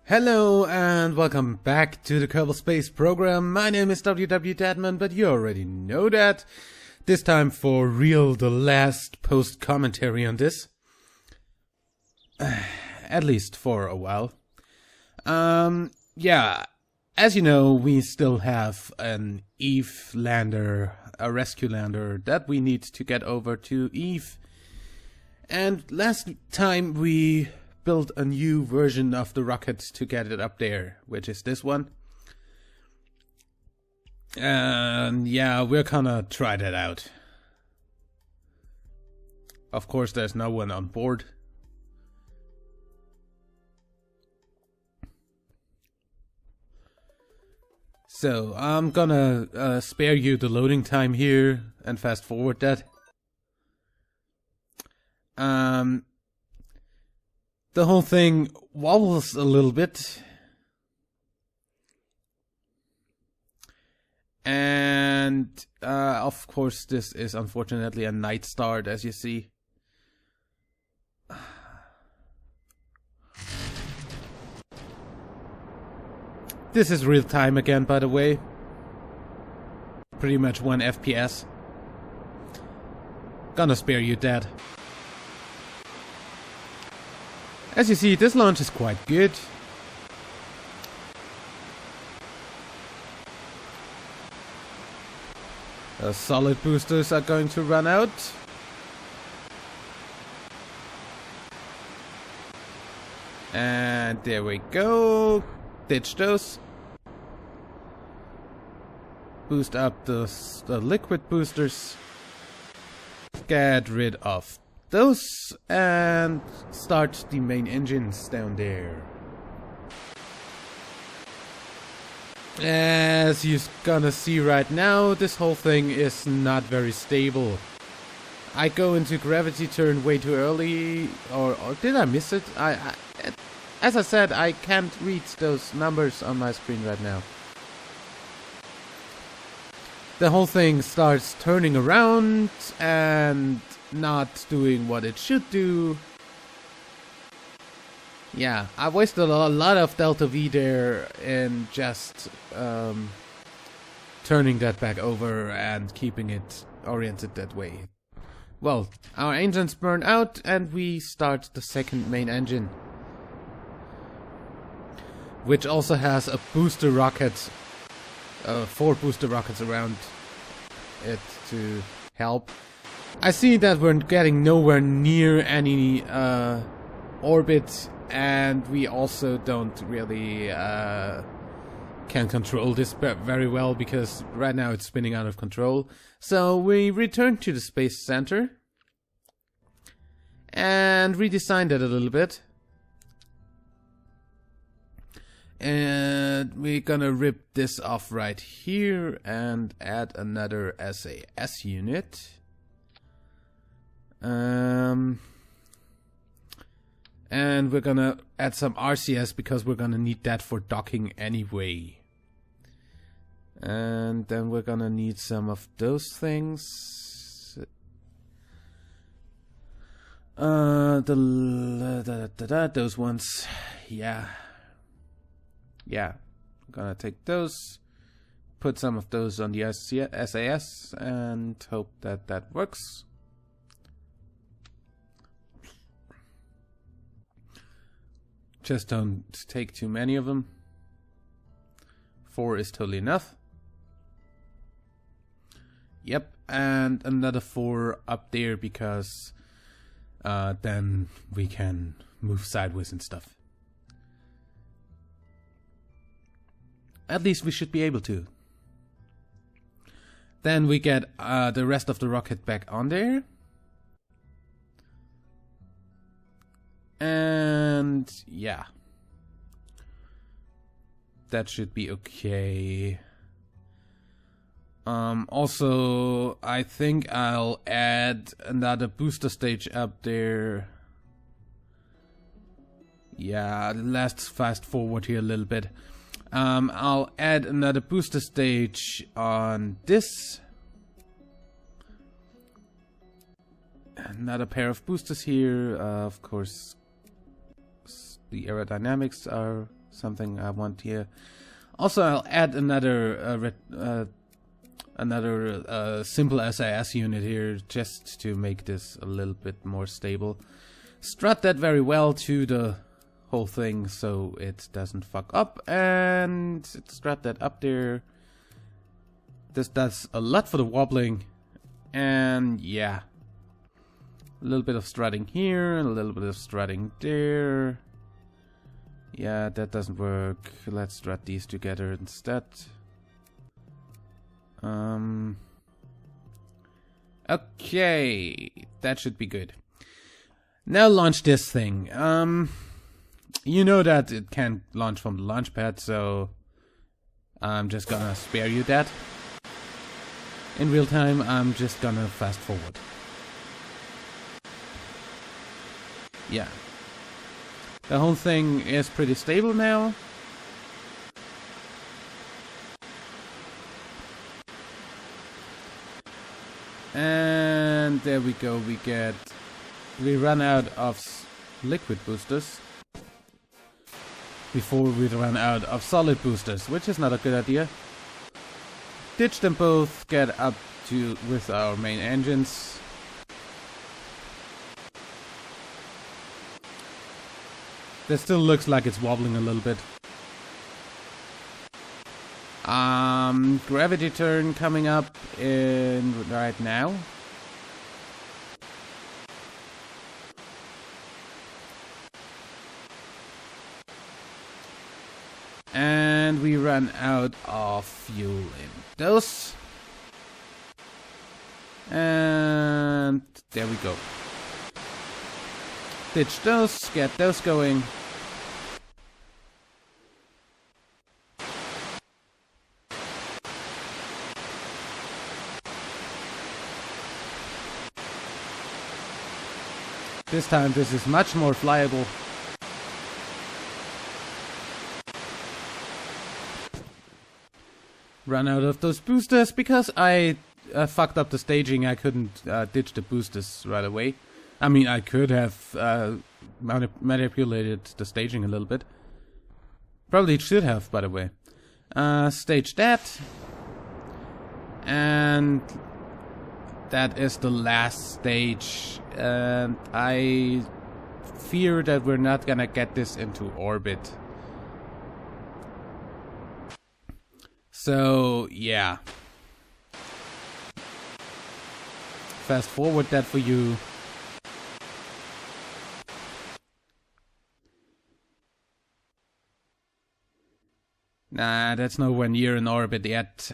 Hello and welcome back to the Kerbal Space program. My name is WWEdeadman, but you already know that. This time for real, the last post commentary on this. At least for a while. Yeah, as you know, we still have an Eve lander, a rescue lander that we need to get over to Eve. And last time we built a new version of the rocket to get it up there, which is this one. And yeah, we're gonna try that out. Of course, there's no one on board. So I'm gonna spare you the loading time here and fast forward that. The whole thing wobbles a little bit. And of course this is unfortunately a night start, as you see. This is real time again, by the way. Pretty much 1 FPS. Gonna spare you that. As you see, this launch is quite good. Solid boosters are going to run out. And there we go. Ditch those. Boost up the liquid boosters. Get rid of those and start the main engines down there. As you're gonna see right now, this whole thing is not very stable. I go into gravity turn way too early, or did I miss it? As I said, I can't read those numbers on my screen right now. The whole thing starts turning around and not doing what it should do. Yeah, I wasted a lot of delta V there in just turning that back over and keeping it oriented that way. Well, our engines burn out and we start the second main engine, which also has a booster rocket, 4 booster rockets around it to help. I see that we're getting nowhere near any orbit, and we also don't really can control this very well because right now it's spinning out of control. So we return to the Space Center and redesigned it a little bit. And we're gonna rip this off right here and add another SAS unit. And we're gonna add some RCS because we're gonna need that for docking anyway. And then we're gonna need some of those things. Those ones, yeah. Yeah, I'm gonna take those, put some of those on the SAS and hope that that works. Just don't take too many of them. 4 is totally enough. Yep, and another 4 up there because then we can move sideways and stuff. At least we should be able to. Then we get the rest of the rocket back on there. And yeah, that should be okay. Also, I think I'll add another booster stage up there. Yeah, let's fast forward here a little bit. I'll add another booster stage on this. Another pair of boosters here. Of course, the aerodynamics are something I want here. Also, I'll add another simple SAS unit here, just to make this a little bit more stable. Strut that very well to the whole thing so it doesn't fuck up, and strut that up there. This does a lot for the wobbling, and yeah. A little bit of strutting here, a little bit of strutting there. Yeah, that doesn't work. Let's strut these together instead. Okay, that should be good. Now launch this thing. You know that it can't launch from the launch pad, so I'm just gonna spare you that. In real time, I'm just gonna fast forward. Yeah. The whole thing is pretty stable now. And there we go, we run out of liquid boosters before we run out of solid boosters, which is not a good idea. Ditch them both, get up to with our main engines. This still looks like it's wobbling a little bit. Gravity turn coming up in right now. And we run out of fuel in those. And there we go. Ditch those, get those going. This time this is much more flyable. Run out of those boosters because I fucked up the staging. I couldn't ditch the boosters right away. I mean, I could have manipulated the staging a little bit. Probably should have, by the way. Stage that. And that is the last stage. And I fear that we're not gonna get this into orbit. So, yeah. Fast forward that for you. Nah, that's nowhere near in orbit yet.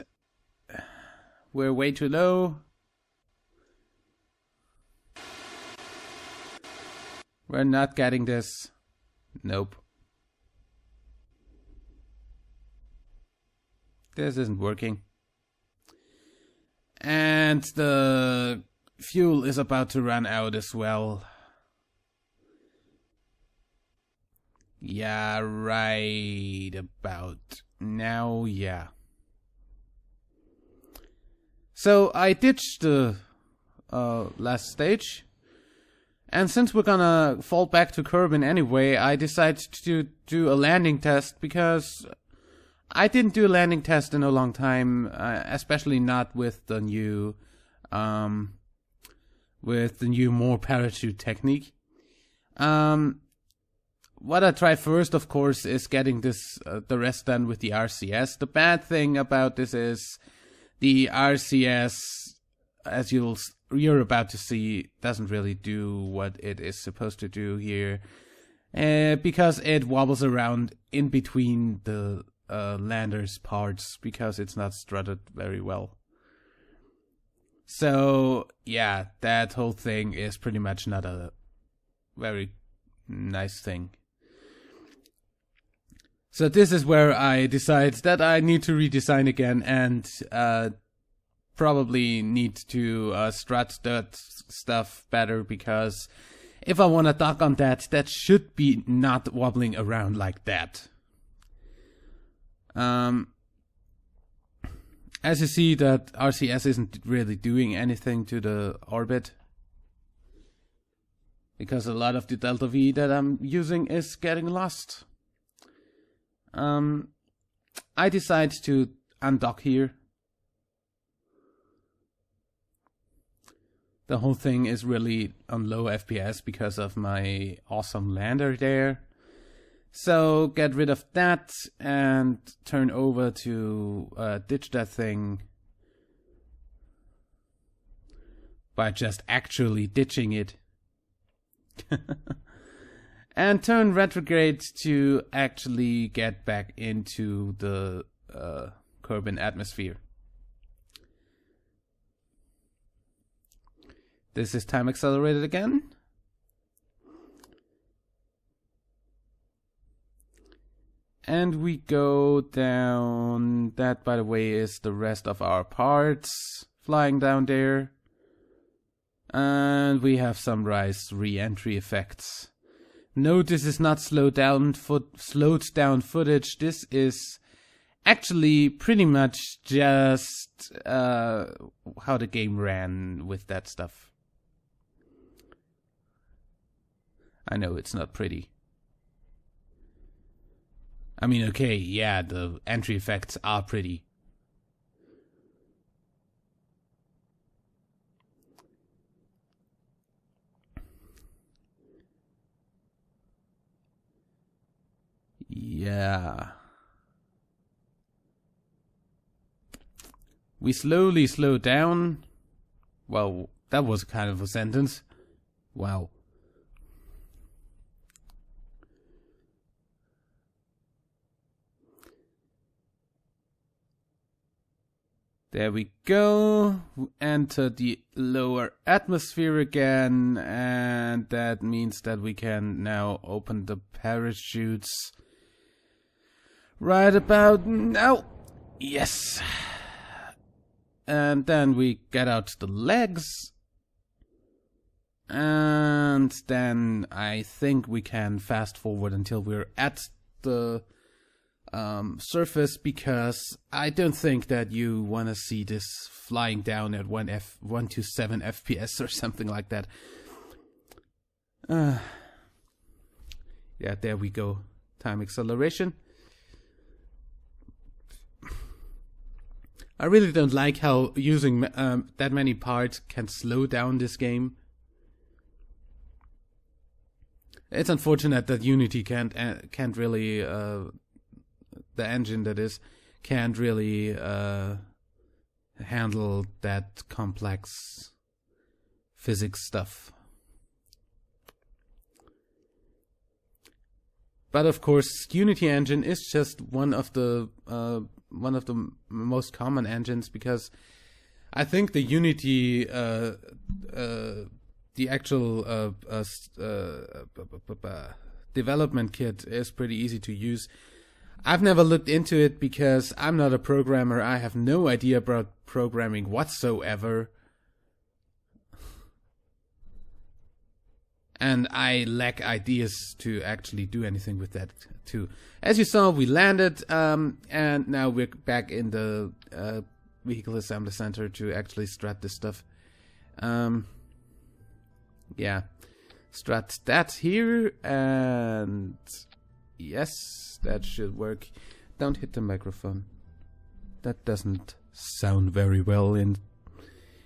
We're way too low. We're not getting this. Nope. This isn't working. And the fuel is about to run out as well. Yeah, right about now, yeah. So I ditched the last stage. And since we're gonna fall back to Kerbal anyway, I decided to do a landing test because I didn't do a landing test in a long time, especially not with the new more parachute technique. What I try first, of course, is getting this the rest done with the RCS. The bad thing about this is the RCS, as you're about to see, doesn't really do what it is supposed to do here, because it wobbles around in between the lander's parts because it's not strutted very well. So yeah, that whole thing is pretty much not a very nice thing. So this is where I decide that I need to redesign again and probably need to strut that stuff better, because if I want to dock on that, that should be not wobbling around like that. As you see, that RCS isn't really doing anything to the orbit, because a lot of the Delta V that I'm using is getting lost. I decide to undock here. The whole thing is really on low FPS because of my awesome lander there. So get rid of that and turn over to ditch that thing by just actually ditching it. And turn retrograde to actually get back into the Kerbal atmosphere. This is time accelerated again. And we go down. That, by the way, is the rest of our parts flying down there. And we have some rise re-entry effects. Note this is not slowed down footage. This is actually pretty much just how the game ran with that stuff. I know it's not pretty. I mean, okay, yeah, the entry effects are pretty. Yeah. We slowly slow down. Well, that was kind of a sentence. Wow. There we go. We enter the lower atmosphere again, and that means that we can now open the parachutes right about now. Yes. And then we get out the legs. And then I think we can fast forward until we're at the surface, because I don't think that you want to see this flying down at 127 FPS or something like that. Yeah, there we go. Time acceleration. I really don't like how using that many parts can slow down this game. It's unfortunate that Unity can't really the engine that is can't really handle that complex physics stuff. But of course, Unity engine is just one of the most common engines, because I think the Unity the actual development kit is pretty easy to use. I've never looked into it because I'm not a programmer. I have no idea about programming whatsoever. And I lack ideas to actually do anything with that too. As you saw, we landed, and now we're back in the vehicle assembly center to actually strut this stuff. Yeah, strut that here, and yes, that should work. Don't hit the microphone. That doesn't sound very well in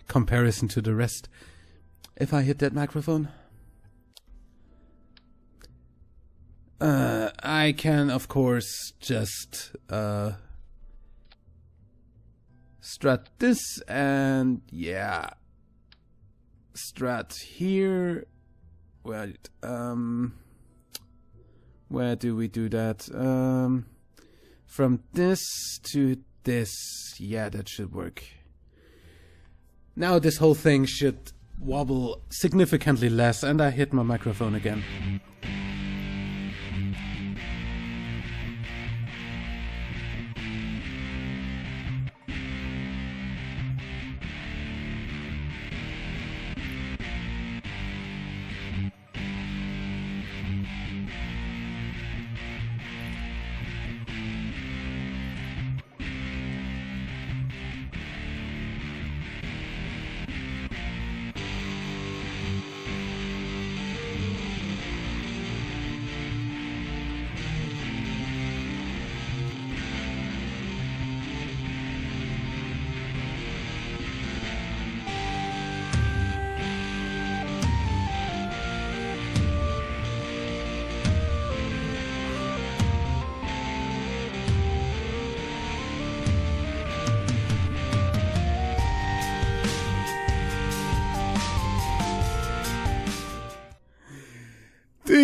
comparison to the rest. If I hit that microphone, I can, of course, just strut this, and yeah, strut here. Well, where do we do that? From this to this. Yeah, that should work. Now this whole thing should wobble significantly less, and I hit my microphone again.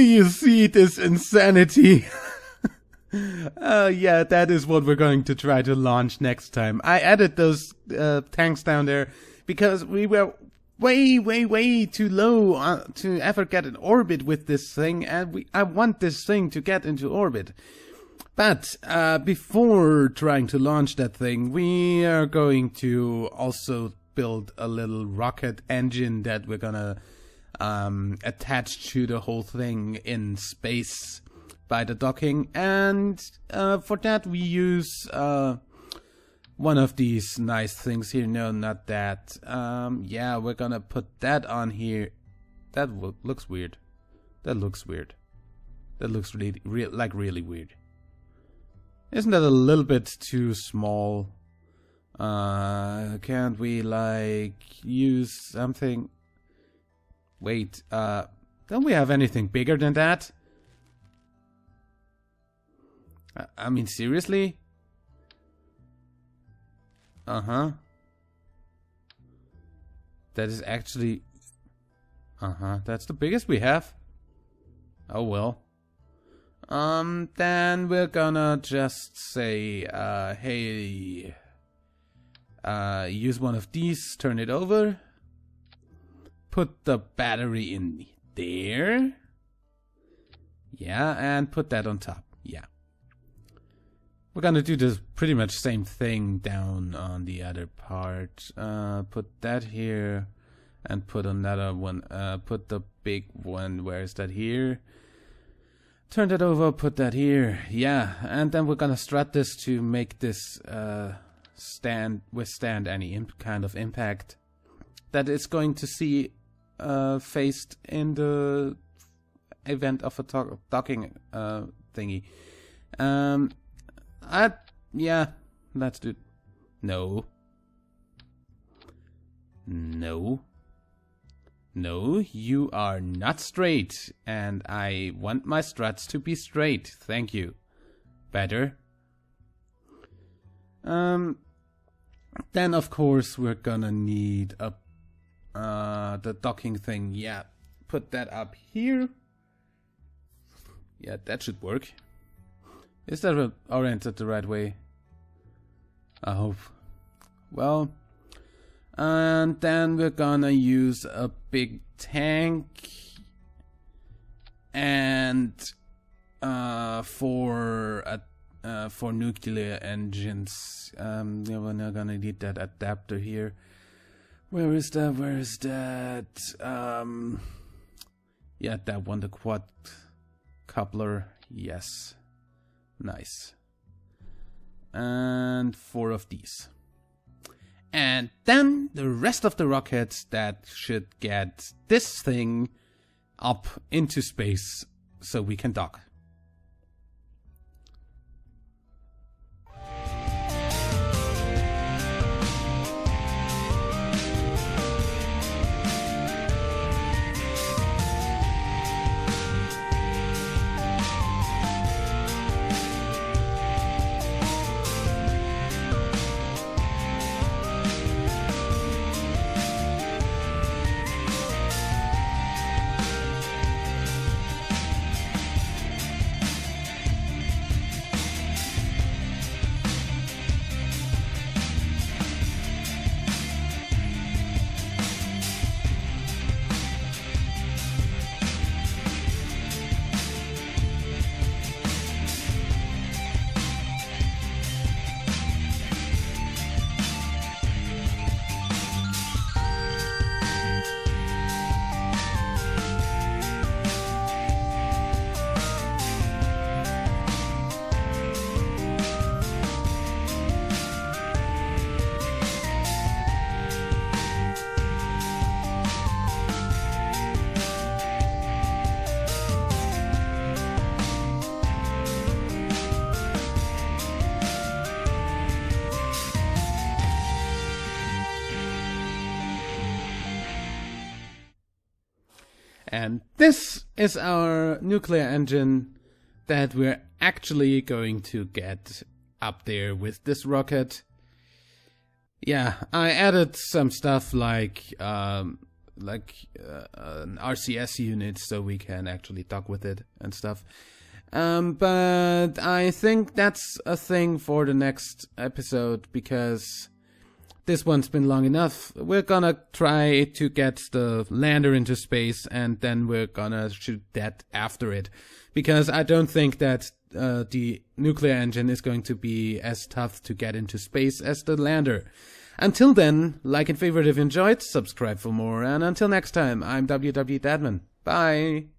you see this insanity? Yeah, that is what we're going to try to launch next time. I added those tanks down there because we were way too low to ever get in orbit with this thing, and I want this thing to get into orbit. But before trying to launch that thing, we are going to also build a little rocket engine that we're gonna attach to the whole thing in space by the docking, and for that we use one of these nice things here. No, not that. Yeah, we're gonna put that on here. That looks weird. That looks weird. That looks really weird. Isn't that a little bit too small? Can't we like use something? Wait, don't we have anything bigger than that? I mean, seriously? Uh-huh. That is actually... Uh-huh, that's the biggest we have. Oh well. Then we're gonna just say, hey, use one of these, turn it over, put the battery in there, yeah, and put that on top, yeah. We're gonna do this pretty much same thing down on the other part, put that here, and put another one, put the big one, where is that, here? Turn that over, put that here, yeah, and then we're gonna strut this to make this withstand any kind of impact that it's going to see faced in the event of a docking thingy. Yeah, let's do. No. No, you are not straight, and I want my struts to be straight. Thank you. Better. Then of course we're gonna need the docking thing. Yeah, put that up here. Yeah, that should work. Is that oriented the right way? I hope. Well. And then we're gonna use a big tank, and for nuclear engines, yeah, we're not gonna need that adapter here. Where is that? Yeah, that one, the quad coupler. Yes, nice. And 4 of these. And then the rest of the rockets that should get this thing up into space so we can dock. And this is our nuclear engine that we're actually going to get up there with this rocket. Yeah, I added some stuff like an RCS unit so we can actually talk with it and stuff. But I think that's a thing for the next episode, because this one's been long enough. We're gonna try to get the lander into space, and then we're gonna shoot that after it, because I don't think that the nuclear engine is going to be as tough to get into space as the lander. Until then, like and favorite if you enjoyed, subscribe for more, and until next time, I'm WWEdeadman. Bye!